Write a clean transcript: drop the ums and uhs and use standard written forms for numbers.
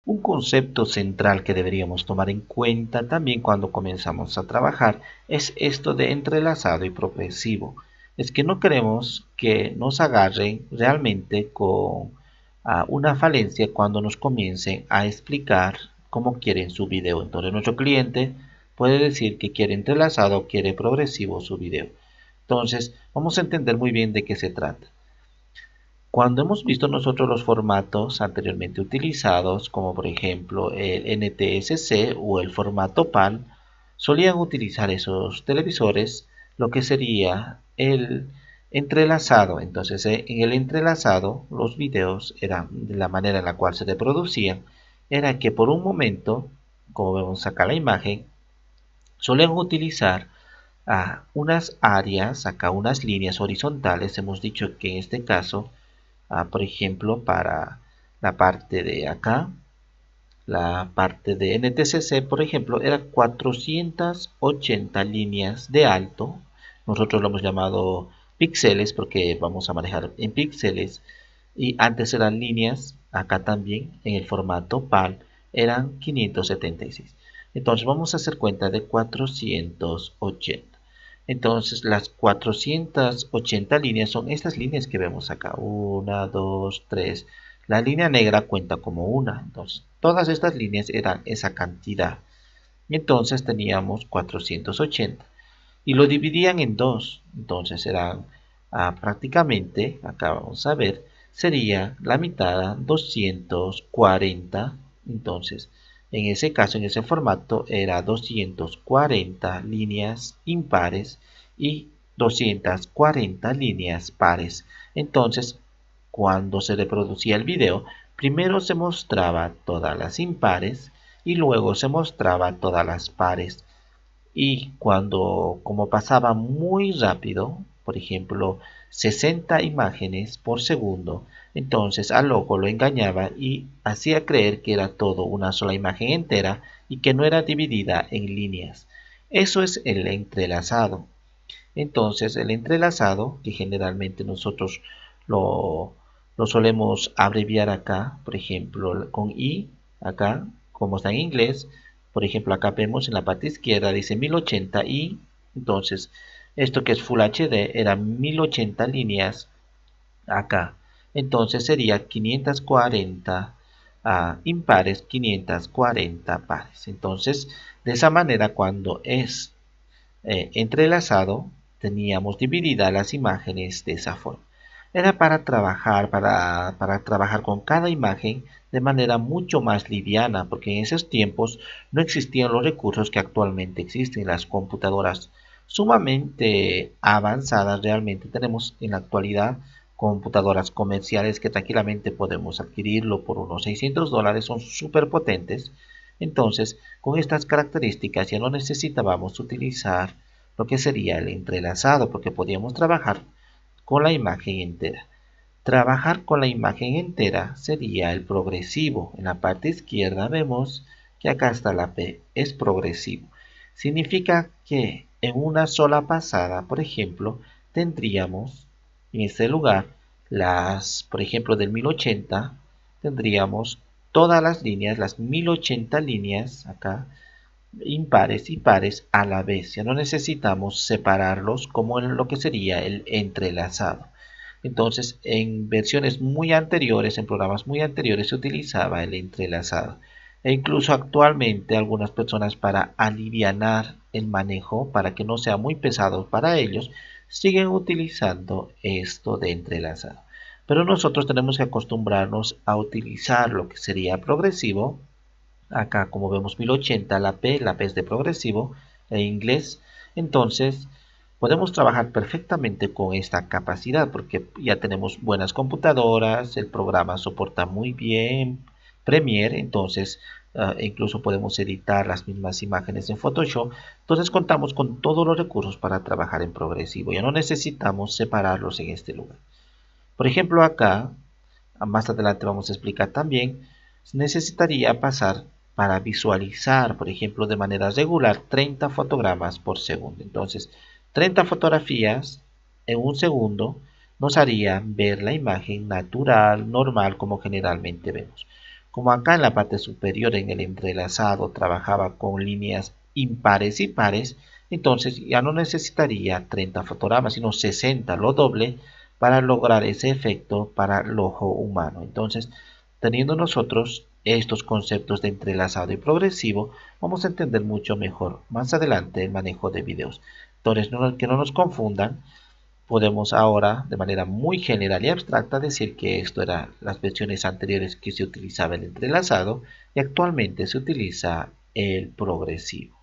Un concepto central que deberíamos tomar en cuenta también cuando comenzamos a trabajar es esto de entrelazado y progresivo. Es que no queremos que nos agarren realmente con una falencia cuando nos comiencen a explicar cómo quieren su video. Entonces nuestro cliente puede decir que quiere entrelazado o quiere progresivo su video. Entonces vamos a entender muy bien de qué se trata. Cuando hemos visto nosotros los formatos anteriormente utilizados, como por ejemplo el NTSC o el formato PAL, solían utilizar esos televisores lo que sería el entrelazado. Entonces, en el entrelazado, los videos eran de la manera en la cual se reproducían, era que por un momento, como vemos acá la imagen, solían utilizar unas áreas, acá unas líneas horizontales. Hemos dicho que en este caso por ejemplo, para la parte de acá, la parte de NTCC, por ejemplo, era 480 líneas de alto. Nosotros lo hemos llamado píxeles porque vamos a manejar en píxeles. Y antes eran líneas, acá también, en el formato PAL, eran 576. Entonces vamos a hacer cuenta de 480. Entonces las 480 líneas son estas líneas que vemos acá. Una, 2, 3. La línea negra cuenta como una. Entonces todas estas líneas eran esa cantidad. Y entonces teníamos 480. Y lo dividían en dos. Entonces eran prácticamente, acá vamos a ver, sería la mitad 240. Entonces en ese caso, en ese formato, era 240 líneas impares y 240 líneas pares. Entonces, cuando se reproducía el video, primero se mostraba todas las impares y luego se mostraba todas las pares. Y cuando, como pasaba muy rápido, por ejemplo, 60 imágenes por segundo, entonces al loco lo engañaba y hacía creer que era todo una sola imagen entera y que no era dividida en líneas. Eso es el entrelazado. Entonces el entrelazado, que generalmente nosotros lo, lo solemos abreviar acá, por ejemplo, con I, acá, como está en inglés, por ejemplo, acá vemos en la parte izquierda, dice 1080 y entonces esto que es Full HD era 1080 líneas acá. Entonces sería 540 impares, 540 pares. Entonces, de esa manera, cuando es entrelazado, teníamos divididas las imágenes de esa forma. Era para trabajar con cada imagen de manera mucho más liviana, porque en esos tiempos no existían los recursos que actualmente existen. Las computadoras sumamente avanzadas realmente tenemos en la actualidad computadoras comerciales que tranquilamente podemos adquirirlo por unos $600, son súper potentes. Entonces, con estas características ya no necesitábamos utilizar lo que sería el entrelazado, porque podíamos trabajar con la imagen entera. Trabajar con la imagen entera sería el progresivo. En la parte izquierda vemos que acá está la P, es progresivo. Significa que en una sola pasada, por ejemplo, tendríamos en este lugar por ejemplo, del 1080, tendríamos todas las líneas, las 1080 líneas acá, impares y pares a la vez. Ya no necesitamos separarlos como en lo que sería el entrelazado. Entonces, en versiones muy anteriores, en programas muy anteriores, se utilizaba el entrelazado. E incluso actualmente algunas personas para alivianar el manejo, para que no sea muy pesado para ellos, siguen utilizando esto de entrelazado. Pero nosotros tenemos que acostumbrarnos a utilizar lo que sería progresivo. Acá como vemos 1080, la P es de progresivo en inglés. Entonces podemos trabajar perfectamente con esta capacidad porque ya tenemos buenas computadoras, el programa soporta muy bien Premiere, entonces incluso podemos editar las mismas imágenes en Photoshop. Entonces contamos con todos los recursos para trabajar en progresivo. Ya no necesitamos separarlos en este lugar. Por ejemplo acá, más adelante vamos a explicar también, necesitaría pasar para visualizar, por ejemplo, de manera regular 30 fotogramas por segundo. Entonces, 30 fotografías en un segundo nos harían ver la imagen natural, normal, como generalmente vemos. Como acá en la parte superior en el entrelazado trabajaba con líneas impares y pares, entonces ya no necesitaría 30 fotogramas, sino 60, lo doble, para lograr ese efecto para el ojo humano. Entonces, teniendo nosotros estos conceptos de entrelazado y progresivo, vamos a entender mucho mejor más adelante el manejo de videos. Entonces, que no nos confundan. Podemos ahora, de manera muy general y abstracta, decir que esto eran las versiones anteriores que se utilizaba el entrelazado y actualmente se utiliza el progresivo.